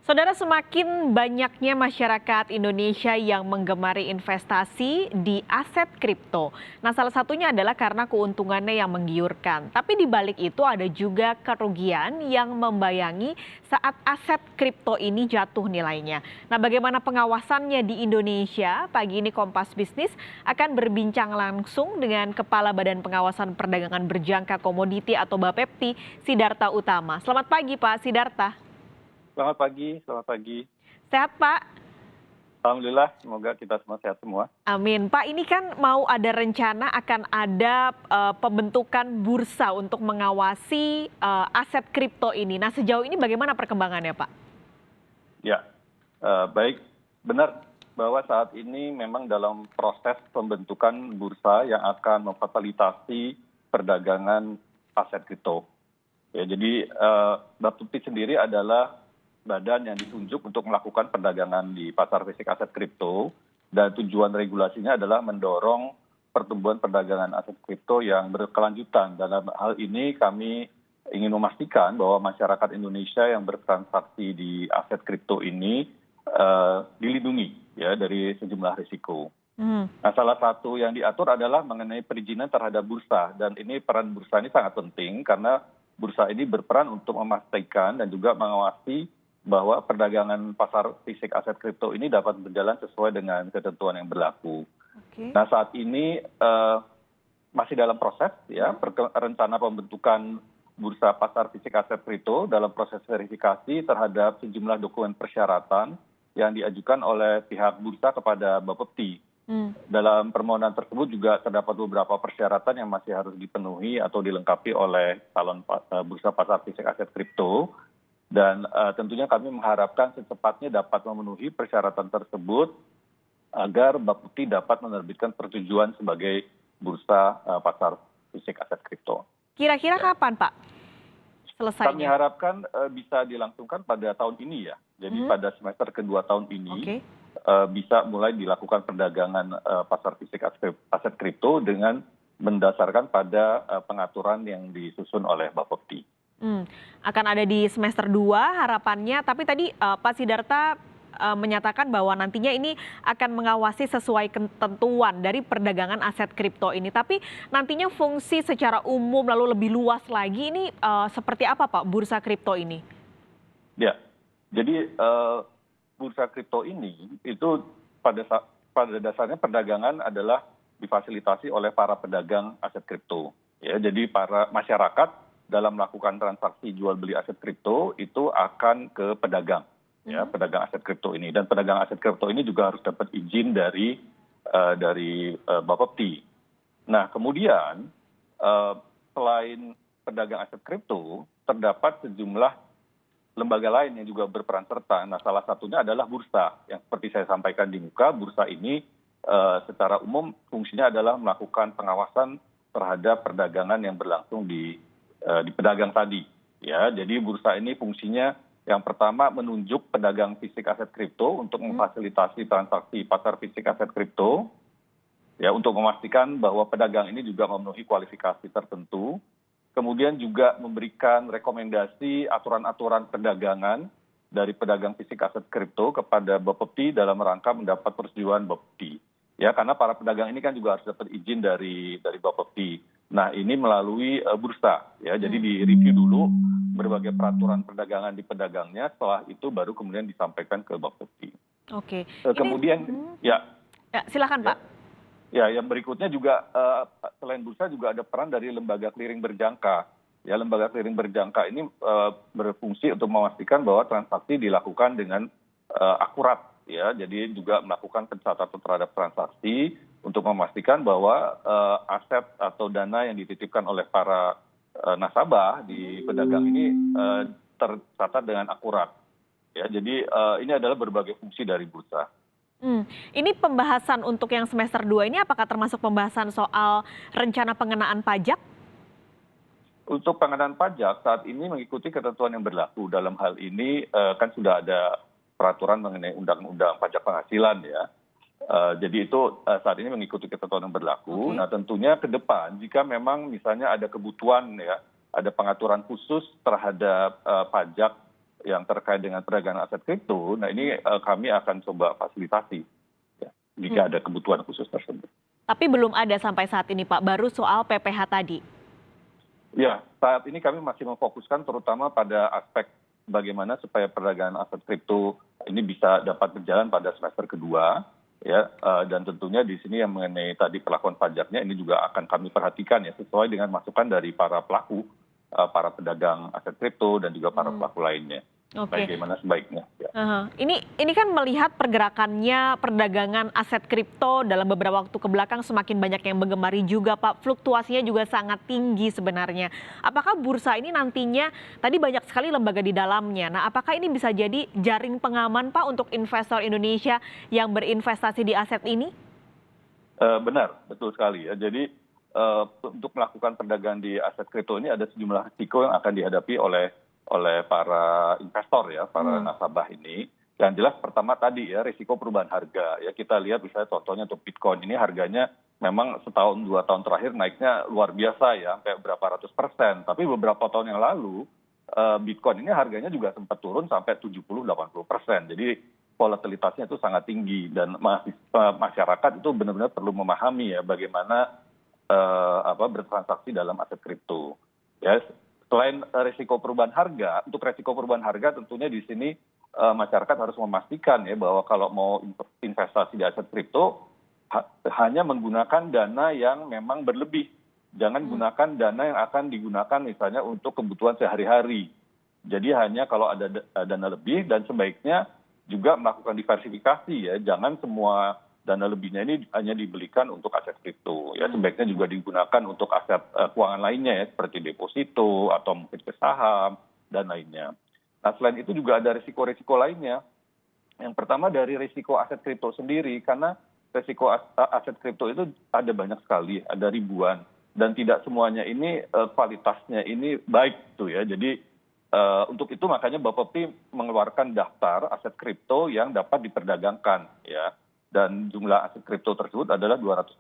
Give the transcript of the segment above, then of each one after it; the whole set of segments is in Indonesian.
Saudara, semakin banyaknya masyarakat Indonesia yang menggemari investasi di aset kripto. Nah, salah satunya adalah karena keuntungannya yang menggiurkan. Tapi di balik itu ada juga kerugian yang membayangi saat aset kripto ini jatuh nilainya. Nah, bagaimana pengawasannya di Indonesia? Pagi ini Kompas Bisnis akan berbincang langsung dengan Kepala Badan Pengawasan Perdagangan Berjangka Komoditi atau Bapepti, Sidarta Utama. Selamat pagi, Pak Sidarta. Selamat pagi, selamat pagi. Sehat, Pak? Alhamdulillah, semoga kita semua sehat semua. Amin. Pak, ini kan mau ada rencana akan ada pembentukan bursa untuk mengawasi aset kripto ini. Nah, sejauh ini bagaimana perkembangannya, Pak? Ya, baik, benar bahwa saat ini memang dalam proses pembentukan bursa yang akan memfasilitasi perdagangan aset kripto. Ya, jadi Bapepti sendiri adalah badan yang ditunjuk untuk melakukan perdagangan di pasar fisik aset kripto, dan tujuan regulasinya adalah mendorong pertumbuhan perdagangan aset kripto yang berkelanjutan. Dalam hal ini kami ingin memastikan bahwa masyarakat Indonesia yang bertransaksi di aset kripto ini dilindungi ya dari sejumlah risiko. Nah, salah satu yang diatur adalah mengenai perizinan terhadap bursa, dan ini peran bursa ini sangat penting karena bursa ini berperan untuk memastikan dan juga mengawasi bahwa perdagangan pasar fisik aset kripto ini dapat berjalan sesuai dengan ketentuan yang berlaku. Nah, saat ini masih dalam proses ya rencana pembentukan bursa pasar fisik aset kripto dalam proses verifikasi terhadap sejumlah dokumen persyaratan yang diajukan oleh pihak bursa kepada Bapepti. Dalam permohonan tersebut juga terdapat beberapa persyaratan yang masih harus dipenuhi atau dilengkapi oleh calon bursa pasar fisik aset kripto. Dan tentunya kami mengharapkan secepatnya dapat memenuhi persyaratan tersebut agar Bapepti dapat menerbitkan persetujuan sebagai bursa pasar fisik aset kripto. Kira-kira kapan, Pak, selesainya? Kami harapkan bisa dilangsungkan pada tahun ini ya. Jadi pada semester kedua tahun ini bisa mulai dilakukan perdagangan pasar fisik aset kripto dengan mendasarkan pada pengaturan yang disusun oleh Bapepti. Akan ada di semester 2 harapannya, tapi tadi Pak Sidarta menyatakan bahwa nantinya ini akan mengawasi sesuai ketentuan dari perdagangan aset kripto ini. Tapi nantinya fungsi secara umum lalu lebih luas lagi ini seperti apa, Pak, bursa kripto ini? Ya, jadi bursa kripto ini itu pada dasarnya perdagangan adalah difasilitasi oleh para pedagang aset kripto. Ya, jadi para masyarakat dalam melakukan transaksi jual beli aset kripto itu akan ke pedagang, ya pedagang aset kripto ini, dan pedagang aset kripto ini juga harus dapat izin dari Bapepti. Nah, kemudian selain pedagang aset kripto terdapat sejumlah lembaga lain yang juga berperan serta. Nah, salah satunya adalah bursa yang seperti saya sampaikan di muka. Bursa ini secara umum fungsinya adalah melakukan pengawasan terhadap perdagangan yang berlangsung di pedagang tadi, ya. Jadi bursa ini fungsinya yang pertama menunjuk pedagang fisik aset kripto untuk memfasilitasi transaksi pasar fisik aset kripto, ya, untuk memastikan bahwa pedagang ini juga memenuhi kualifikasi tertentu. Kemudian juga memberikan rekomendasi aturan-aturan perdagangan dari pedagang fisik aset kripto kepada Bapepti dalam rangka mendapat persetujuan Bapepti. Ya, karena para pedagang ini kan juga harus dapat izin dari Bapepti. Nah, ini melalui bursa, ya. Jadi direview dulu berbagai peraturan perdagangan di pedagangnya, setelah itu baru kemudian disampaikan ke Bapepti. Oke. Kemudian, ya. Silakan, Pak. Ya, yang berikutnya juga selain bursa juga ada peran dari lembaga clearing berjangka. Ya, lembaga clearing berjangka ini berfungsi untuk memastikan bahwa transaksi dilakukan dengan akurat, ya. Jadi juga melakukan pencatatan terhadap transaksi untuk memastikan bahwa aset atau dana yang dititipkan oleh para nasabah di pedagang ini tercatat dengan akurat. Ya, jadi ini adalah berbagai fungsi dari bursa. Ini pembahasan untuk yang semester 2 ini apakah termasuk pembahasan soal rencana pengenaan pajak? Untuk pengenaan pajak saat ini mengikuti ketentuan yang berlaku. Dalam hal ini kan sudah ada peraturan mengenai undang-undang pajak penghasilan, ya. Jadi itu saat ini mengikuti ketentuan yang berlaku. Nah, tentunya ke depan jika memang misalnya ada kebutuhan, ya, ada pengaturan khusus terhadap pajak yang terkait dengan perdagangan aset kripto, nah ini kami akan coba fasilitasi ya, jika ada kebutuhan khusus tersebut. Tapi belum ada sampai saat ini Pak, baru soal PPh tadi. Ya, saat ini kami masih memfokuskan terutama pada aspek bagaimana supaya perdagangan aset kripto ini bisa dapat berjalan pada semester kedua, ya, dan tentunya di sini yang mengenai tadi perlakuan pajaknya ini juga akan kami perhatikan ya sesuai dengan masukan dari para pelaku, para pedagang aset kripto dan juga para pelaku lainnya. Oke. Bagaimana sebaiknya? Ya. Ini kan melihat pergerakannya perdagangan aset kripto dalam beberapa waktu kebelakang semakin banyak yang menggemari juga Pak. Fluktuasinya juga sangat tinggi sebenarnya. Apakah bursa ini nantinya, tadi banyak sekali lembaga di dalamnya. Nah apakah ini bisa jadi jaring pengaman Pak untuk investor Indonesia yang berinvestasi di aset ini? Benar, betul sekali ya. Jadi untuk melakukan perdagangan di aset kripto ini ada sejumlah risiko yang akan dihadapi oleh para investor ya, para nasabah ini. Yang jelas pertama tadi ya, risiko perubahan harga. Ya kita lihat misalnya contohnya untuk Bitcoin ini harganya memang setahun 2 tahun terakhir naiknya luar biasa ya, sampai berapa ratus %. Tapi beberapa tahun yang lalu Bitcoin ini harganya juga sempat turun sampai 70-80%. Jadi volatilitasnya itu sangat tinggi dan masyarakat itu benar-benar perlu memahami ya bagaimana bertransaksi dalam aset kripto. Ya, selain risiko perubahan harga, untuk risiko perubahan harga tentunya di sini masyarakat harus memastikan ya bahwa kalau mau investasi di aset kripto hanya menggunakan dana yang memang berlebih. Jangan gunakan dana yang akan digunakan misalnya untuk kebutuhan sehari-hari. Jadi hanya kalau ada dana lebih dan sebaiknya juga melakukan diversifikasi ya. Jangan semua dana lebihnya ini hanya dibelikan untuk aset kripto ya, sebaiknya juga digunakan untuk aset keuangan lainnya ya seperti deposito atau mungkin ke saham dan lainnya. Nah selain itu juga ada risiko-risiko lainnya. Yang pertama dari risiko aset kripto sendiri, karena risiko aset kripto itu ada banyak sekali, ada ribuan dan tidak semuanya ini kualitasnya ini baik tuh ya. Jadi untuk itu makanya Bapepti mengeluarkan daftar aset kripto yang dapat diperdagangkan ya. Dan jumlah aset kripto tersebut adalah 229.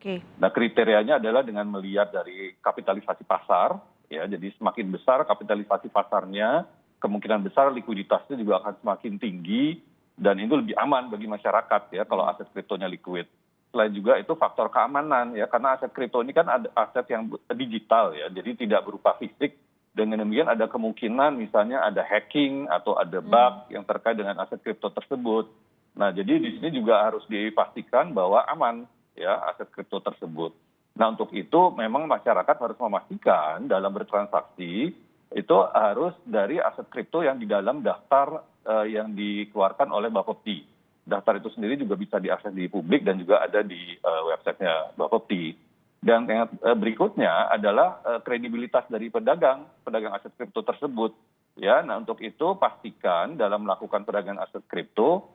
Oke. Nah kriterianya adalah dengan melihat dari kapitalisasi pasar, ya jadi semakin besar kapitalisasi pasarnya, kemungkinan besar likuiditasnya juga akan semakin tinggi, dan itu lebih aman bagi masyarakat ya kalau aset kriptonya liquid. Selain juga itu faktor keamanan ya, karena aset kripto ini kan ada aset yang digital ya, jadi tidak berupa fisik. Dengan demikian ada kemungkinan misalnya ada hacking atau ada bug yang terkait dengan aset kripto tersebut. Nah, jadi di sini juga harus dipastikan bahwa aman ya aset kripto tersebut. Nah, untuk itu memang masyarakat harus memastikan dalam bertransaksi itu harus dari aset kripto yang di dalam daftar yang dikeluarkan oleh Bapepti. Daftar itu sendiri juga bisa diakses di publik dan juga ada di websitenya Bapepti. Dan yang berikutnya adalah kredibilitas dari pedagang aset kripto tersebut. Ya, nah untuk itu pastikan dalam melakukan perdagangan aset kripto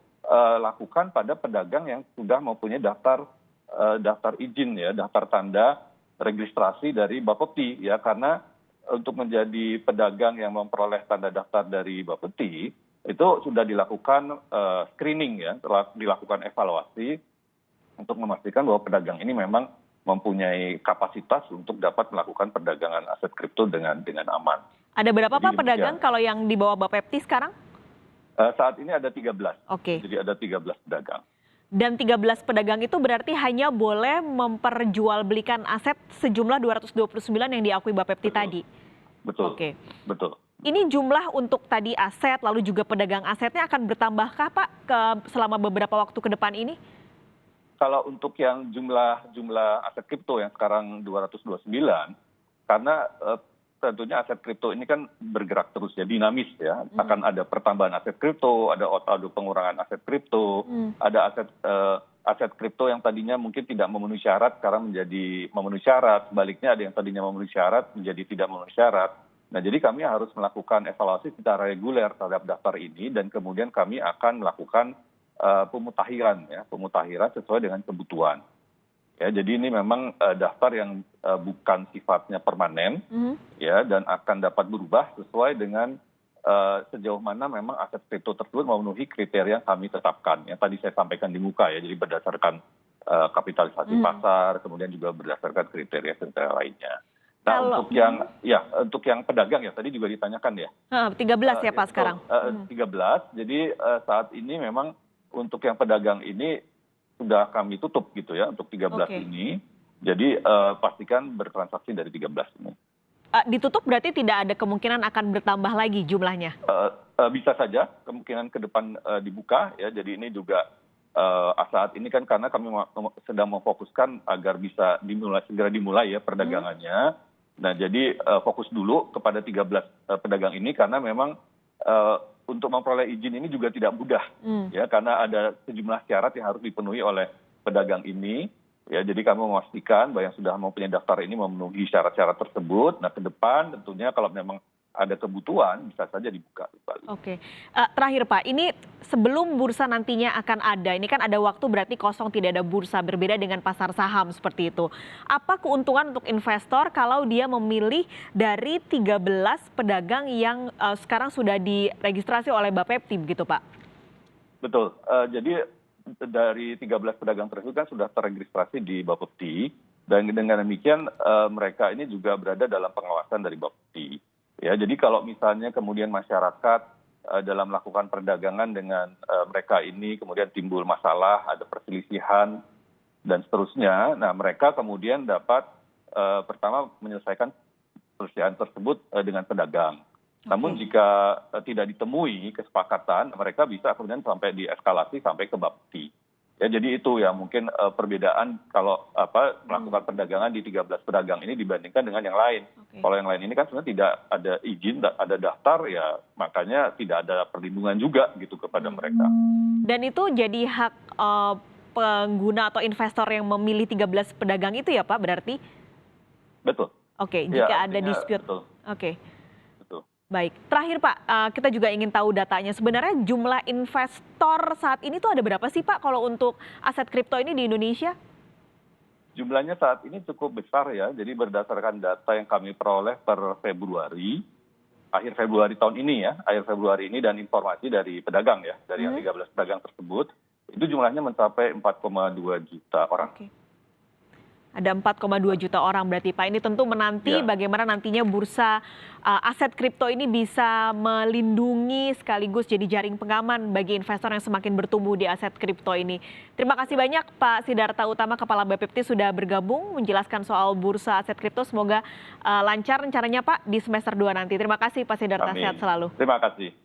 lakukan pada pedagang yang sudah mempunyai daftar izin ya, daftar tanda registrasi dari Bapepti ya, karena untuk menjadi pedagang yang memperoleh tanda daftar dari Bapepti itu sudah dilakukan screening ya, telah dilakukan evaluasi untuk memastikan bahwa pedagang ini memang mempunyai kapasitas untuk dapat melakukan perdagangan aset kripto dengan aman. Ada berapa Pak pedagang kalau yang di bawah Bapepti sekarang? Saat ini ada 13. Oke. Jadi ada 13 pedagang. Dan 13 pedagang itu berarti hanya boleh memperjualbelikan aset sejumlah 229 yang diakui Bapepti tadi? Betul. Oke. Betul. Ini jumlah untuk tadi aset lalu juga pedagang asetnya akan bertambahkah Pak selama beberapa waktu ke depan ini? Kalau untuk yang jumlah aset kripto yang sekarang 229, karena tentunya aset kripto ini kan bergerak terus ya, dinamis ya. Akan ada pertambahan aset kripto, ada pengurangan aset kripto, ada aset kripto yang tadinya mungkin tidak memenuhi syarat sekarang menjadi memenuhi syarat, sebaliknya ada yang tadinya memenuhi syarat menjadi tidak memenuhi syarat. Nah, jadi kami harus melakukan evaluasi secara reguler terhadap daftar ini dan kemudian kami akan melakukan pemutahiran sesuai dengan kebutuhan. Ya, jadi ini memang daftar yang bukan sifatnya permanen ya, dan akan dapat berubah sesuai dengan sejauh mana memang aset kripto tersebut memenuhi kriteria yang kami tetapkan. Yang tadi saya sampaikan di muka ya, jadi berdasarkan kapitalisasi pasar, kemudian juga berdasarkan kriteria lainnya. Nah, Kalau untuk yang pedagang ya tadi juga ditanyakan ya. 13 ya Pak sekarang? 13, jadi saat ini memang untuk yang pedagang ini sudah kami tutup gitu ya untuk 13 Oke. ini. Jadi pastikan bertransaksi dari 13 ini. Ditutup berarti tidak ada kemungkinan akan bertambah lagi jumlahnya? Bisa saja kemungkinan ke depan dibuka ya. Jadi ini juga saat ini kan karena kami sedang memfokuskan agar bisa segera dimulai ya perdagangannya. Nah jadi fokus dulu kepada 13 pedagang ini karena memang untuk memperoleh izin ini juga tidak mudah ya karena ada sejumlah syarat yang harus dipenuhi oleh pedagang ini. Ya, jadi kami memastikan bahwa yang sudah mempunyai daftar ini memenuhi syarat-syarat tersebut. Nah, ke depan tentunya kalau memang ada kebutuhan bisa saja dibuka kembali. Oke. Terakhir Pak, ini sebelum bursa nantinya akan ada, ini kan ada waktu berarti kosong tidak ada bursa, berbeda dengan pasar saham seperti itu. Apa keuntungan untuk investor kalau dia memilih dari 13 pedagang yang sekarang sudah diregistrasi oleh Bapepti begitu Pak? Betul, jadi dari 13 pedagang tersebut kan sudah terregistrasi di Bapepti, dan dengan demikian mereka ini juga berada dalam pengawasan dari Bapepti. Ya, jadi kalau misalnya kemudian masyarakat dalam melakukan perdagangan dengan mereka ini kemudian timbul masalah, ada perselisihan dan seterusnya, nah mereka kemudian dapat pertama menyelesaikan perselisihan tersebut dengan pedagang. Namun jika tidak ditemui kesepakatan, mereka bisa kemudian sampai dieskalasi sampai ke Bapepti. Ya, jadi itu ya mungkin perbedaan kalau melakukan perdagangan di 13 pedagang ini dibandingkan dengan yang lain. Kalau yang lain ini kan sebenarnya tidak ada izin, ada daftar ya makanya tidak ada perlindungan juga gitu kepada mereka. Dan itu jadi hak pengguna atau investor yang memilih 13 pedagang itu ya Pak berarti? Betul. Oke, Ya, jika ada artinya dispute. betul. Oke. Betul. Baik, terakhir Pak, kita juga ingin tahu datanya. Sebenarnya jumlah investor saat ini tuh ada berapa sih Pak kalau untuk aset kripto ini di Indonesia? Jumlahnya saat ini cukup besar ya, jadi berdasarkan data yang kami peroleh per Februari, akhir Februari tahun ini ya, akhir Februari ini dan informasi dari pedagang ya, dari yang 13 pedagang tersebut, itu jumlahnya mencapai 4,2 juta orang. Oke. Ada 4,2 juta orang berarti Pak. Ini tentu menanti bagaimana nantinya bursa aset kripto ini bisa melindungi sekaligus jadi jaring pengaman bagi investor yang semakin bertumbuh di aset kripto ini. Terima kasih banyak Pak Sidarta Utama, Kepala Bapepti sudah bergabung menjelaskan soal bursa aset kripto. Semoga lancar rencananya Pak di semester 2 nanti. Terima kasih Pak Sidarta, sehat selalu. Terima kasih.